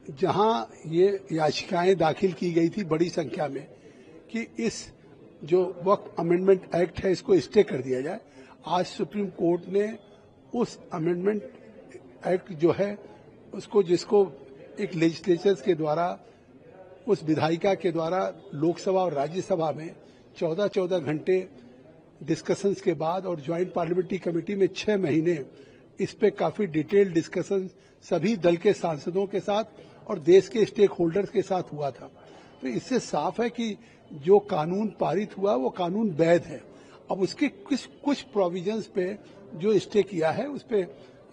जहां ये याचिकाएं दाखिल की गई थी बड़ी संख्या में कि इस जो वक्फ अमेंडमेंट एक्ट है इसको स्टे कर दिया जाए, आज सुप्रीम कोर्ट ने उस अमेंडमेंट एक्ट जो है उसको, जिसको एक लेजिस्लेचर के द्वारा, उस विधायिका के द्वारा लोकसभा और राज्यसभा में 14-14 घंटे डिस्कशंस के बाद और ज्वाइंट पार्लियामेंट्री कमेटी में 6 महीने इस पे काफी डिटेल्ड डिस्कशन सभी दल के सांसदों के साथ और देश के स्टेक होल्डर्स के साथ हुआ था। तो इससे साफ है कि जो कानून पारित हुआ वो कानून वैध है। अब उसके कुछ प्रोविजंस पे जो स्टे किया है उस पे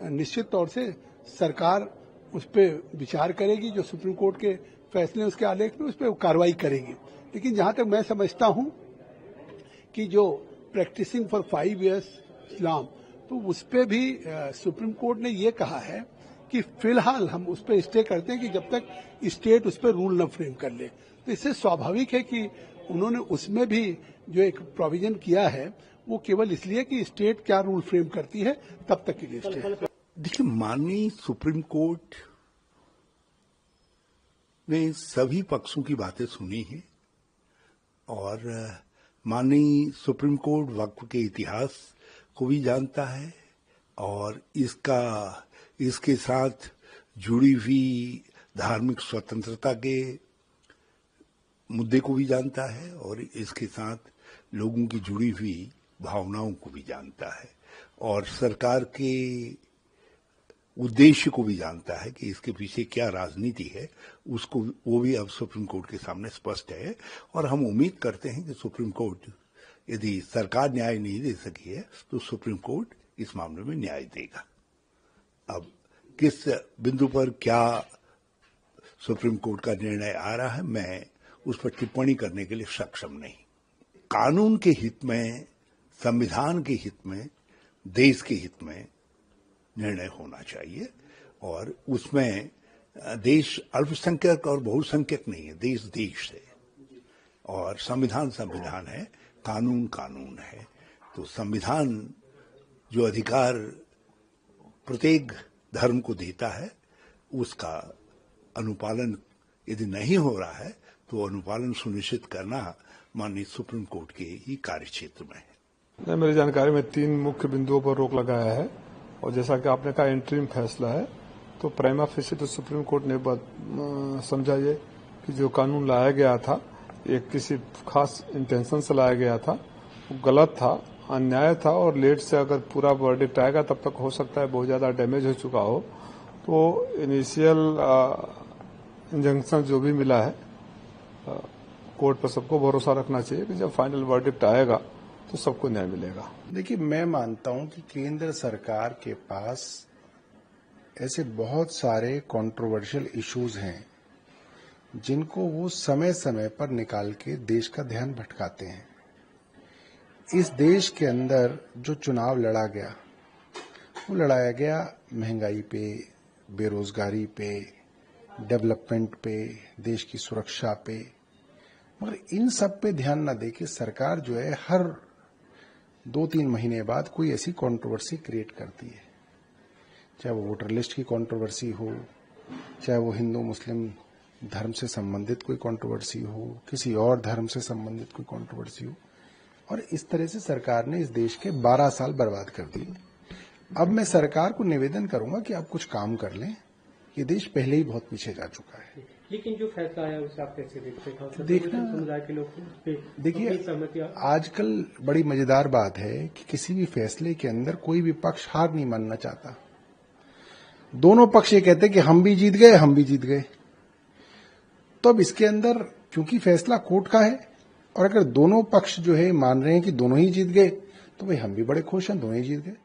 निश्चित तौर से सरकार उस पे विचार करेगी, जो सुप्रीम कोर्ट के फैसले उसके आलेख में उस पर कार्रवाई करेगी। लेकिन जहां तक मैं समझता हूं कि जो प्रैक्टिसिंग फॉर 5 इयर्स इस्लाम, तो उस पे भी सुप्रीम कोर्ट ने ये कहा है कि फिलहाल हम उस पर स्टे करते हैं कि जब तक स्टेट उस पर रूल न फ्रेम कर ले। तो इससे स्वाभाविक है कि उन्होंने उसमें भी जो एक प्रोविजन किया है वो केवल इसलिए कि स्टेट क्या रूल फ्रेम करती है तब तक के लिए स्टे। देखिए, माननीय सुप्रीम कोर्ट ने सभी पक्षों की बातें सुनी है और माननीय सुप्रीम कोर्ट वक्फ के इतिहास को भी जानता है और इसके साथ जुड़ी हुई धार्मिक स्वतंत्रता के मुद्दे को भी जानता है और इसके साथ लोगों की जुड़ी हुई भावनाओं को भी जानता है और सरकार के उद्देश्य को भी जानता है कि इसके पीछे क्या राजनीति है, उसको वो भी अब सुप्रीम कोर्ट के सामने स्पष्ट है। और हम उम्मीद करते हैं कि सुप्रीम कोर्ट, यदि सरकार न्याय नहीं दे सकी है तो सुप्रीम कोर्ट इस मामले में न्याय देगा। अब किस बिंदु पर क्या सुप्रीम कोर्ट का निर्णय आ रहा है, मैं उस पर टिप्पणी करने के लिए सक्षम नहीं। कानून के हित में, संविधान के हित में, देश के हित में निर्णय होना चाहिए और उसमें देश अल्पसंख्यक और बहुसंख्यक नहीं है, देश देश है और संविधान संविधान है, कानून कानून है। तो संविधान जो अधिकार प्रत्येक धर्म को देता है उसका अनुपालन यदि नहीं हो रहा है तो अनुपालन सुनिश्चित करना माननीय सुप्रीम कोर्ट के ही कार्यक्षेत्र में है। मेरी जानकारी में 3 मुख्य बिंदुओं पर रोक लगाया है और जैसा कि आपने कहा इंटरिम फैसला है, तो प्राइमा फेसी तो सुप्रीम कोर्ट ने समझा ये कि जो कानून लाया गया था एक किसी खास इंटेंशन से लाया गया था, वो गलत था, अन्याय था और लेट से अगर पूरा वर्डिक्ट आएगा तब तक हो सकता है बहुत ज्यादा डैमेज हो चुका हो। तो इनिशियल इंजंक्शन जो भी मिला है, कोर्ट पर सबको भरोसा रखना चाहिए कि जब फाइनल वर्डिक्ट आएगा तो सबको न्याय मिलेगा। देखिए, मैं मानता हूं कि केंद्र सरकार के पास ऐसे बहुत सारे कंट्रोवर्शियल इश्यूज हैं जिनको वो समय समय पर निकाल के देश का ध्यान भटकाते हैं। इस देश के अंदर जो चुनाव लड़ा गया वो लड़ाया गया महंगाई पे, बेरोजगारी पे, डेवलपमेंट पे, देश की सुरक्षा पे, मगर इन सब पे ध्यान न देके सरकार जो है हर 2-3 महीने बाद कोई ऐसी कंट्रोवर्सी क्रिएट करती है, चाहे वो वोटर लिस्ट की कंट्रोवर्सी हो, चाहे वो हिंदू मुस्लिम धर्म से संबंधित कोई कंट्रोवर्सी हो, किसी और धर्म से संबंधित कोई कंट्रोवर्सी हो, और इस तरह से सरकार ने इस देश के 12 साल बर्बाद कर दिए। अब मैं सरकार को निवेदन करूंगा कि आप कुछ काम कर लें, ये देश पहले ही बहुत पीछे जा चुका है। लेकिन जो फैसला आया उसे आप कैसे देखते हैं? देखना, समुदाय के लोग देखिए, आजकल बड़ी मजेदार बात है कि किसी भी फैसले के अंदर कोई भी पक्ष हार नहीं मानना चाहता। दोनों पक्ष ये कहते हैं कि हम भी जीत गए, हम भी जीत गए। तो अब इसके अंदर क्योंकि फैसला कोर्ट का है और अगर दोनों पक्ष जो है मान रहे हैं कि दोनों ही जीत गए, तो भाई हम भी बड़े खुश हैं, दोनों ही जीत गए।